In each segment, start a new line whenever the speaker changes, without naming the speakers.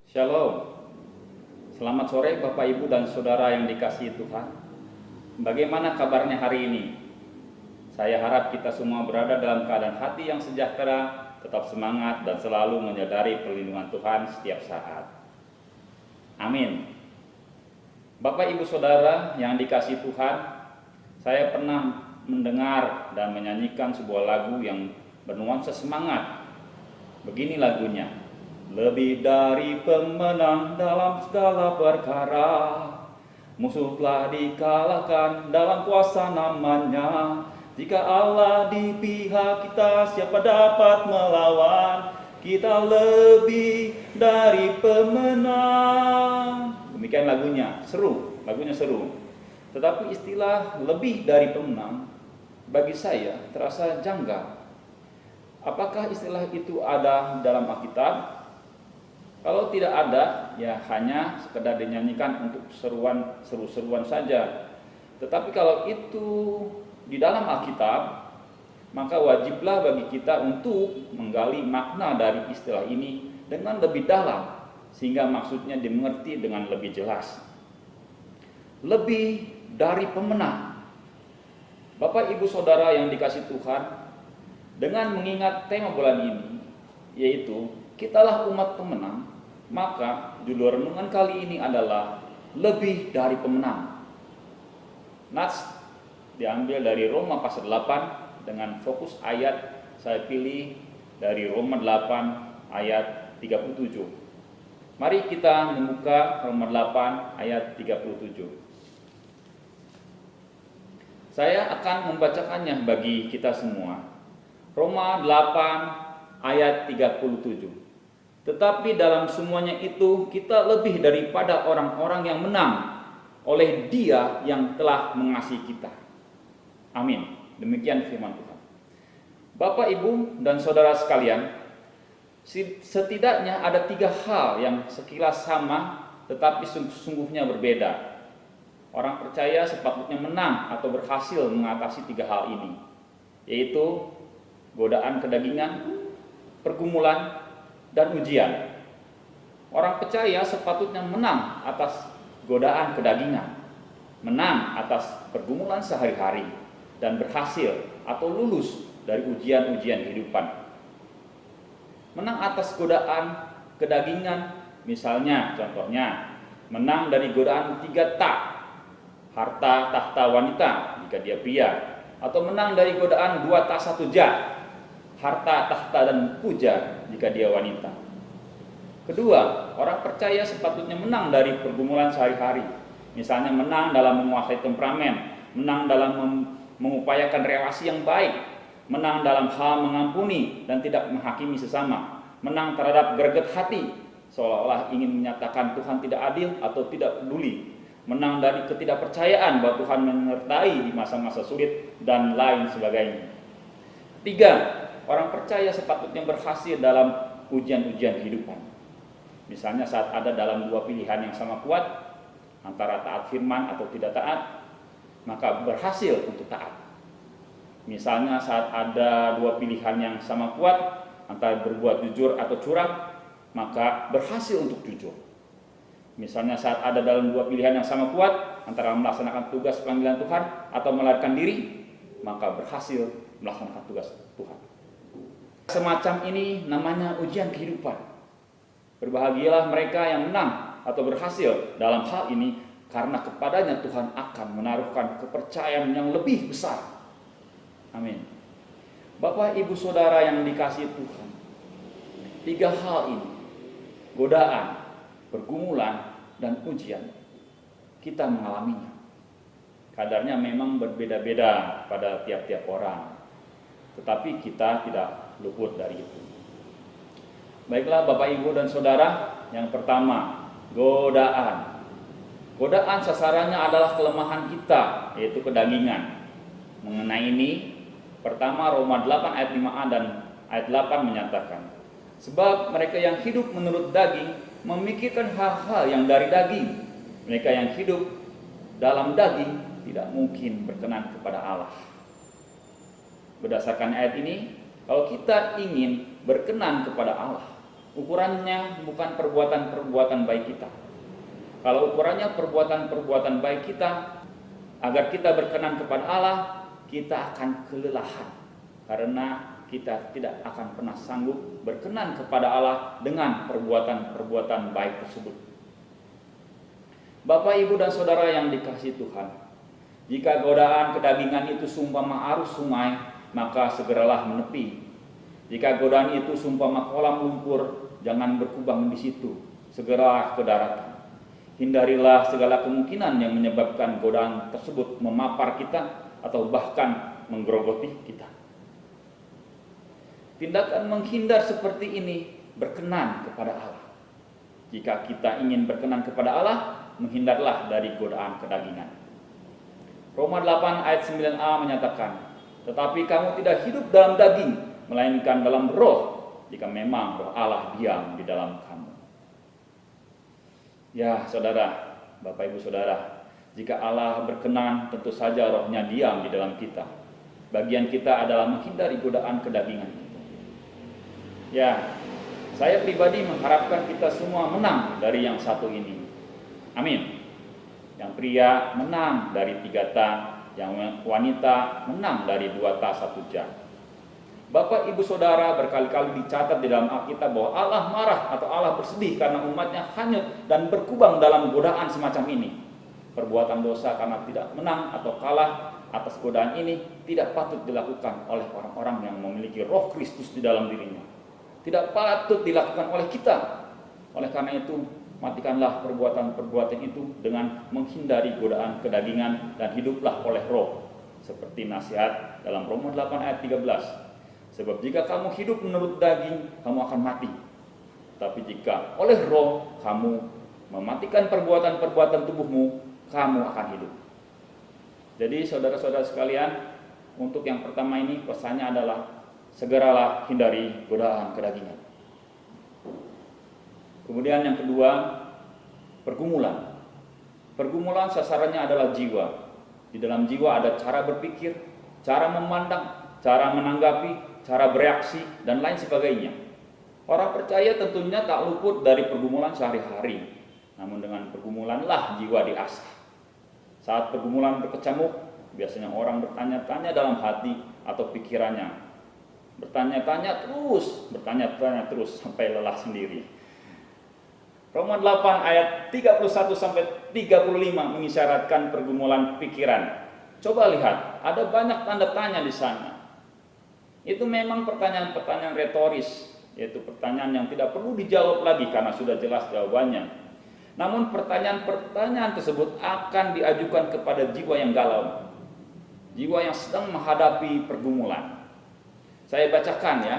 Shalom, selamat sore Bapak Ibu dan Saudara yang dikasihi Tuhan. Bagaimana kabarnya hari ini? Saya harap kita semua berada dalam keadaan hati yang sejahtera, tetap semangat dan selalu menyadari perlindungan Tuhan setiap saat. Amin. Bapak Ibu Saudara yang dikasihi Tuhan, saya pernah mendengar dan menyanyikan sebuah lagu yang bernuansa semangat. Begini lagunya. Lebih dari pemenang dalam segala perkara, musuh telah dikalahkan dalam kuasa namanya. Jika Allah di pihak kita, siapa dapat melawan? Kita lebih dari pemenang. Demikian lagunya, lagunya seru. Tetapi istilah lebih dari pemenang bagi saya terasa janggal. Apakah istilah itu ada dalam Alkitab? Kalau tidak ada, ya hanya sekedar dinyanyikan untuk seru-seruan saja. Tetapi kalau itu di dalam Alkitab, maka wajiblah bagi kita untuk menggali makna dari istilah ini dengan lebih dalam, sehingga maksudnya dimengerti dengan lebih jelas. Lebih dari pemenang. Bapak Ibu Saudara yang dikasihi Tuhan, dengan mengingat tema bulan ini, yaitu kitalah umat pemenang, maka judul renungan kali ini adalah lebih dari pemenang. Nats diambil dari Roma pasal 8 dengan fokus ayat saya pilih dari Roma 8 ayat 37. Mari kita membuka Roma 8 ayat 37. Saya akan membacakannya bagi kita semua. Roma 8 ayat 37. Tetapi dalam semuanya itu kita lebih daripada orang-orang yang menang oleh Dia yang telah mengasihi kita. Amin. Demikian firman Tuhan. Bapak, Ibu, dan Saudara sekalian, setidaknya ada 3 hal yang sekilas sama tetapi sungguhnya berbeda. Orang percaya sepatutnya menang atau berhasil mengatasi 3 hal ini, yaitu godaan kedagingan, pergumulan, dan ujian. Orang percaya sepatutnya menang atas godaan kedagingan, menang atas pergumulan sehari-hari, dan berhasil atau lulus dari ujian-ujian kehidupan. Menang atas godaan kedagingan, misalnya contohnya menang dari godaan 3 tak, harta tahta wanita jika dia pria, atau menang dari godaan 2 tak 1 ja, harta, tahta, dan puja jika dia wanita. Kedua, orang percaya sepatutnya menang dari pergumulan sehari-hari. Misalnya menang dalam menguasai temperamen, menang dalam mengupayakan relasi yang baik, menang dalam hal mengampuni dan tidak menghakimi sesama, menang terhadap greget hati, seolah-olah ingin menyatakan Tuhan tidak adil atau tidak peduli, menang dari ketidakpercayaan bahwa Tuhan menyertai di masa-masa sulit, dan lain sebagainya. Tiga, orang percaya sepatutnya berhasil dalam ujian-ujian kehidupan. Misalnya saat ada dalam 2 pilihan yang sama kuat, antara taat firman atau tidak taat, maka berhasil untuk taat. Misalnya saat ada 2 pilihan yang sama kuat, antara berbuat jujur atau curang, maka berhasil untuk jujur. Misalnya saat ada dalam 2 pilihan yang sama kuat, antara melaksanakan tugas panggilan Tuhan atau melarikan diri, maka berhasil melaksanakan tugas Tuhan. Semacam ini namanya ujian kehidupan. Berbahagialah mereka yang menang atau berhasil dalam hal ini, karena kepadanya Tuhan akan menaruhkan kepercayaan yang lebih besar. Amin. Bapak, Ibu, Saudara yang dikasihi Tuhan, 3 hal ini, godaan, pergumulan, dan ujian, kita mengalaminya. Kadarnya memang berbeda-beda pada tiap-tiap orang, tetapi kita tidak luput dari itu. Baiklah Bapak, Ibu, dan Saudara, yang pertama, godaan. Godaan sasarannya adalah kelemahan kita, yaitu kedagingan. Mengenai ini, pertama Roma 8 ayat 5a dan ayat 8 menyatakan, sebab mereka yang hidup menurut daging memikirkan hal-hal yang dari daging. Mereka yang hidup dalam daging tidak mungkin berkenan kepada Allah. Berdasarkan ayat ini, kalau kita ingin berkenan kepada Allah, Ukurannya bukan perbuatan-perbuatan baik kita. Kalau ukurannya perbuatan-perbuatan baik kita, agar kita berkenan kepada Allah, kita akan kelelahan. Karena kita tidak akan pernah sanggup berkenan kepada Allah dengan perbuatan-perbuatan baik tersebut. Bapak, Ibu, dan Saudara yang dikasihi Tuhan, jika godaan kedagingan itu seumpama arus sungai, maka segeralah menepi. Jika godaan itu seumpama kolam lumpur, jangan berkubang di situ, segera ke daratan. Hindarilah segala kemungkinan yang menyebabkan godaan tersebut memapar kita atau bahkan menggerogoti kita. Tindakan menghindar seperti ini berkenan kepada Allah. Jika kita ingin berkenan kepada Allah, menghindarlah dari godaan kedagingan. Roma 8 ayat 9a menyatakan, tetapi kamu tidak hidup dalam daging, melainkan dalam roh, jika memang roh Allah diam di dalam kamu. Ya saudara, Bapak Ibu Saudara, jika Allah berkenan, tentu saja rohnya diam di dalam kita. Bagian kita adalah menghindari godaan kedagingan. Ya, saya pribadi mengharapkan kita semua menang dari yang satu ini. Amin. Yang pria menang dari 3 ta, yang wanita menang dari 2 ta 1 jam. Bapak, Ibu, Saudara, berkali-kali dicatat di dalam Alkitab bahwa Allah marah atau Allah bersedih karena umatnya hanyut dan berkubang dalam godaan semacam ini. Perbuatan dosa karena tidak menang atau kalah atas godaan ini tidak patut dilakukan oleh orang-orang yang memiliki roh Kristus di dalam dirinya. Tidak patut dilakukan oleh kita. Oleh karena itu, matikanlah perbuatan-perbuatan itu dengan menghindari godaan kedagingan dan hiduplah oleh roh. Seperti nasihat dalam Roma 8 ayat 13. Sebab jika kamu hidup menurut daging, kamu akan mati. Tapi jika oleh roh kamu mematikan perbuatan-perbuatan tubuhmu, kamu akan hidup. Jadi saudara-saudara sekalian, untuk yang pertama ini pesannya adalah segeralah hindari godaan kedagingan. Kemudian yang kedua, pergumulan. Pergumulan sasarannya adalah jiwa. Di dalam jiwa ada cara berpikir, cara memandang, cara menanggapi, cara bereaksi, dan lain sebagainya. Orang percaya tentunya tak luput dari pergumulan sehari-hari. Namun dengan pergumulanlah jiwa diasah. Saat pergumulan berkecamuk, biasanya orang bertanya-tanya dalam hati atau pikirannya. Bertanya-tanya terus sampai lelah sendiri. Roma 8 ayat 31 sampai 35 mengisyaratkan pergumulan pikiran. Coba lihat, ada banyak tanda tanya di sana. Itu memang pertanyaan-pertanyaan retoris, yaitu pertanyaan yang tidak perlu dijawab lagi karena sudah jelas jawabannya. Namun pertanyaan-pertanyaan tersebut akan diajukan kepada jiwa yang galau, jiwa yang sedang menghadapi pergumulan. Saya bacakan ya.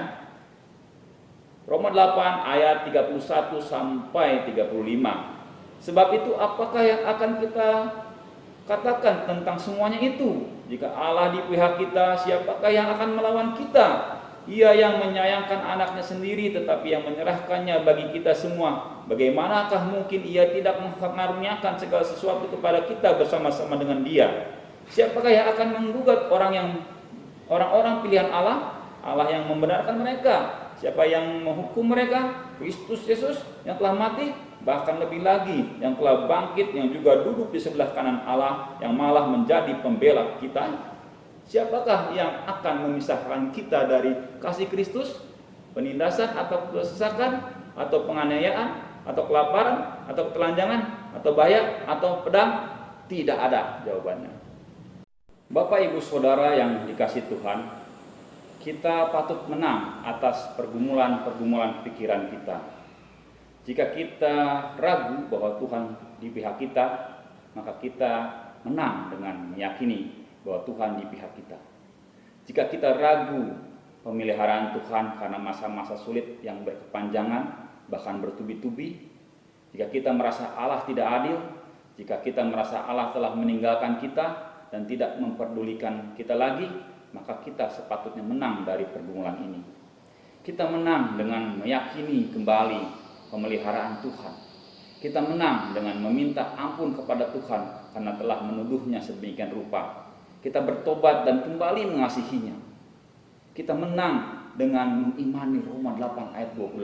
Roma 8 ayat 31 sampai 35. Sebab itu apakah yang akan kita katakan tentang semuanya itu? Jika Allah di pihak kita, siapakah yang akan melawan kita? Ia yang menyayangkan anaknya sendiri tetapi yang menyerahkannya bagi kita semua. Bagaimanakah mungkin ia tidak mengaruniakan segala sesuatu kepada kita bersama-sama dengan dia? Siapakah yang akan menggugat orang-orang pilihan Allah? Allah yang membenarkan mereka. Siapa yang menghukum mereka? Kristus Yesus yang telah mati, bahkan lebih lagi yang telah bangkit, yang juga duduk di sebelah kanan Allah, yang malah menjadi pembela kita. Siapakah yang akan memisahkan kita dari kasih Kristus? Penindasan atau kesesakan, atau penganiayaan, atau kelaparan, atau ketelanjangan, atau bahaya, atau pedang? Tidak ada jawabannya. Bapak, Ibu, Saudara yang dikasihi Tuhan, kita patut menang atas pergumulan-pergumulan pikiran kita. Jika kita ragu bahwa Tuhan di pihak kita, maka kita menang dengan meyakini bahwa Tuhan di pihak kita. Jika kita ragu pemeliharaan Tuhan karena masa-masa sulit yang berkepanjangan, bahkan bertubi-tubi, jika kita merasa Allah tidak adil, jika kita merasa Allah telah meninggalkan kita dan tidak memperdulikan kita lagi, maka kita sepatutnya menang dari pergumulan ini. Kita menang dengan meyakini kembali pemeliharaan Tuhan. Kita menang dengan meminta ampun kepada Tuhan karena telah menuduhnya sedemikian rupa. Kita bertobat dan kembali mengasihinya. Kita menang dengan mengimani Roma 8 ayat 28.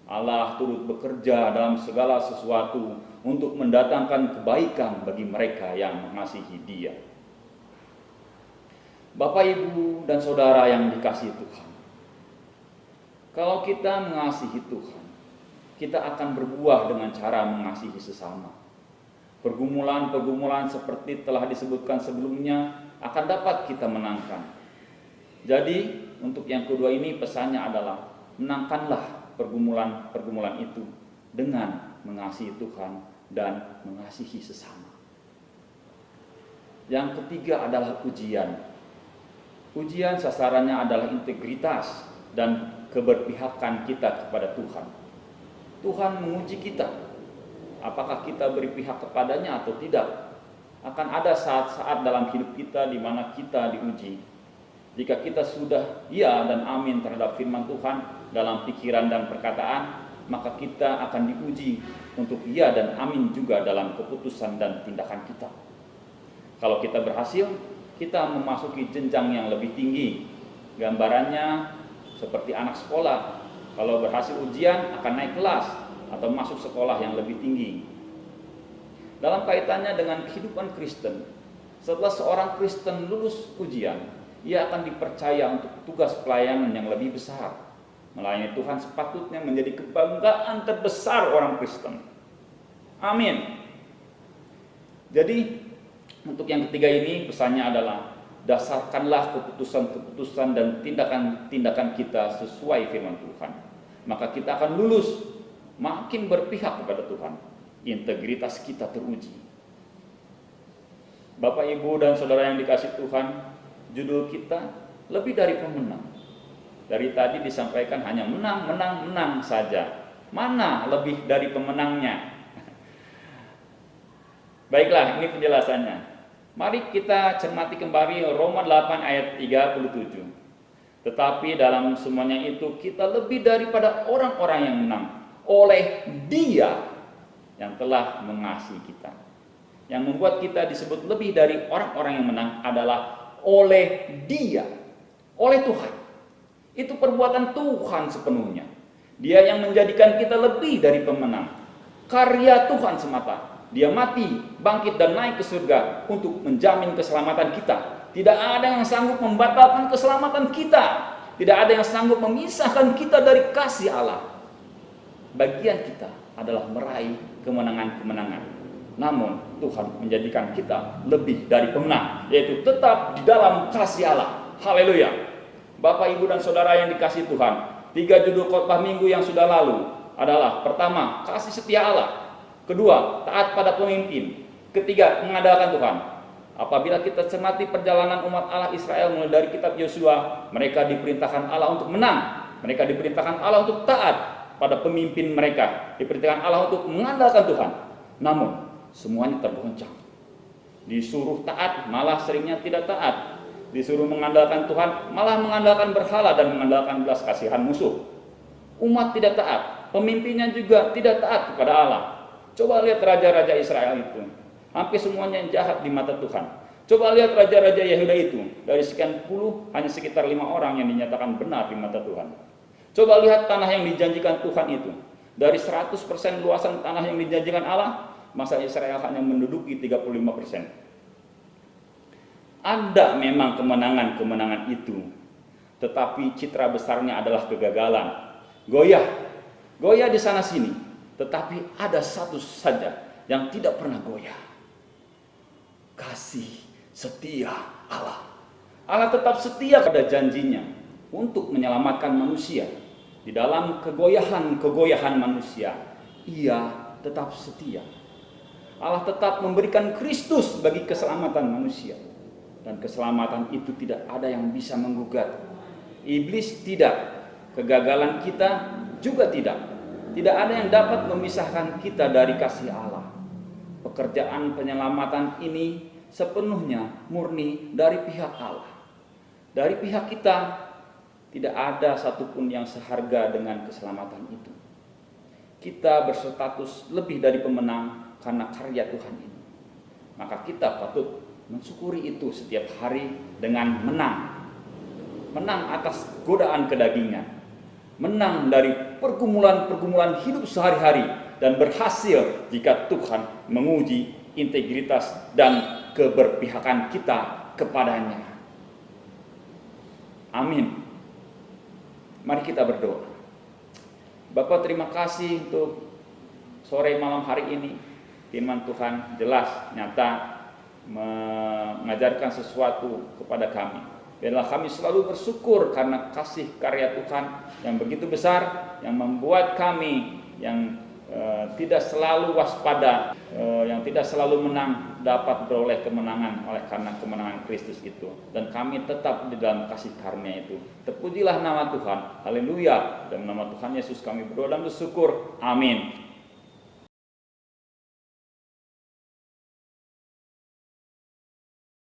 Allah turut bekerja dalam segala sesuatu untuk mendatangkan kebaikan bagi mereka yang mengasihi Dia. Bapak, Ibu, dan Saudara yang dikasihi Tuhan, kalau kita mengasihi Tuhan, kita akan berbuah dengan cara mengasihi sesama. Pergumulan-pergumulan seperti telah disebutkan sebelumnya akan dapat kita menangkan. Jadi, untuk yang kedua ini pesannya adalah menangkanlah pergumulan-pergumulan itu dengan mengasihi Tuhan dan mengasihi sesama. Yang ketiga adalah ujian. Ujian sasarannya adalah integritas dan keberpihakan kita kepada Tuhan. Tuhan menguji kita, apakah kita berpihak kepadanya atau tidak. Akan ada saat-saat dalam hidup kita di mana kita diuji. Jika kita sudah iya dan amin terhadap firman Tuhan dalam pikiran dan perkataan, maka kita akan diuji untuk iya dan amin juga dalam keputusan dan tindakan kita. Kalau kita berhasil, kita memasuki jenjang yang lebih tinggi. Gambarannya seperti anak sekolah, kalau berhasil ujian akan naik kelas atau masuk sekolah yang lebih tinggi. Dalam kaitannya dengan kehidupan Kristen, setelah seorang Kristen lulus ujian, ia akan dipercaya untuk tugas pelayanan yang lebih besar. Melayani Tuhan sepatutnya menjadi kebanggaan terbesar orang Kristen. Amin. Jadi untuk yang ketiga ini pesannya adalah dasarkanlah keputusan-keputusan dan tindakan-tindakan kita sesuai firman Tuhan. Maka kita akan lulus, makin berpihak kepada Tuhan. Integritas kita teruji. Bapak, Ibu, dan Saudara yang dikasihi Tuhan, judul kita lebih dari pemenang. Dari tadi disampaikan hanya menang, menang, menang saja. Mana lebih dari pemenangnya? Baiklah, ini penjelasannya. Mari kita cermati kembali Roma 8 ayat 37. Tetapi dalam semuanya itu kita lebih daripada orang-orang yang menang oleh Dia yang telah mengasihi kita. Yang membuat kita disebut lebih dari orang-orang yang menang adalah oleh Dia, oleh Tuhan. Itu perbuatan Tuhan sepenuhnya. Dia yang menjadikan kita lebih dari pemenang. Karya Tuhan semata. Dia mati, bangkit dan naik ke surga untuk menjamin keselamatan kita. Tidak ada yang sanggup membatalkan keselamatan kita. Tidak ada yang sanggup memisahkan kita dari kasih Allah. Bagian kita adalah meraih kemenangan-kemenangan. Namun Tuhan menjadikan kita lebih dari pemenang, yaitu tetap di dalam kasih Allah. Haleluya. Bapak, Ibu, dan Saudara yang dikasihi Tuhan, 3 judul khotbah minggu yang sudah lalu adalah: pertama, kasih setia Allah; kedua, taat pada pemimpin; ketiga, mengandalkan Tuhan. Apabila kita cermati perjalanan umat Allah Israel mulai dari kitab Yosua, mereka diperintahkan Allah untuk menang, mereka diperintahkan Allah untuk taat pada pemimpin mereka, diperintahkan Allah untuk mengandalkan Tuhan. Namun semuanya tergoncang. Disuruh taat malah seringnya tidak taat. Disuruh mengandalkan Tuhan malah mengandalkan berhala dan mengandalkan belas kasihan musuh. Umat tidak taat, pemimpinnya juga tidak taat kepada Allah. Coba lihat raja-raja Israel itu, hampir semuanya yang jahat di mata Tuhan. Coba lihat raja-raja Yehuda itu, dari sekian puluh hanya sekitar 5 orang yang dinyatakan benar di mata Tuhan. Coba lihat tanah yang dijanjikan Tuhan itu, dari 100% luasan tanah yang dijanjikan Allah, masa Israel hanya menduduki 35%. Ada memang kemenangan-kemenangan itu, tetapi citra besarnya adalah kegagalan. Goyah di sana sini, tetapi ada satu saja yang tidak pernah goyah. Kasih setia Allah. Allah tetap setia pada janjinya untuk menyelamatkan manusia. Di dalam kegoyahan manusia, Ia tetap setia. Allah tetap memberikan Kristus bagi keselamatan manusia. Dan keselamatan itu tidak ada yang bisa menggugat. Iblis tidak, kegagalan kita juga tidak. Tidak ada yang dapat memisahkan kita dari kasih Allah. Pekerjaan penyelamatan ini sepenuhnya murni dari pihak Allah. Dari pihak kita tidak ada satupun yang seharga dengan keselamatan itu. Kita berstatus lebih dari pemenang karena karya Tuhan ini. Maka kita patut mensyukuri itu setiap hari dengan menang atas godaan kedagingan, menang dari pergumulan-pergumulan hidup sehari-hari, dan berhasil jika Tuhan menguji integritas dan keberpihakan kita kepadanya. Amin. Mari kita berdoa. Bapa, terima kasih untuk sore malam hari ini. Firman Tuhan jelas, nyata, mengajarkan sesuatu kepada kami. Biarlah kami selalu bersyukur karena kasih karya Tuhan yang begitu besar, yang membuat kami yang tidak selalu waspada, yang tidak selalu menang, dapat beroleh kemenangan oleh karena kemenangan Kristus itu. Dan kami tetap di dalam kasih karunia itu. Terpujilah nama Tuhan. Haleluya. Dalam nama Tuhan Yesus kami berdoa dan bersyukur. Amin.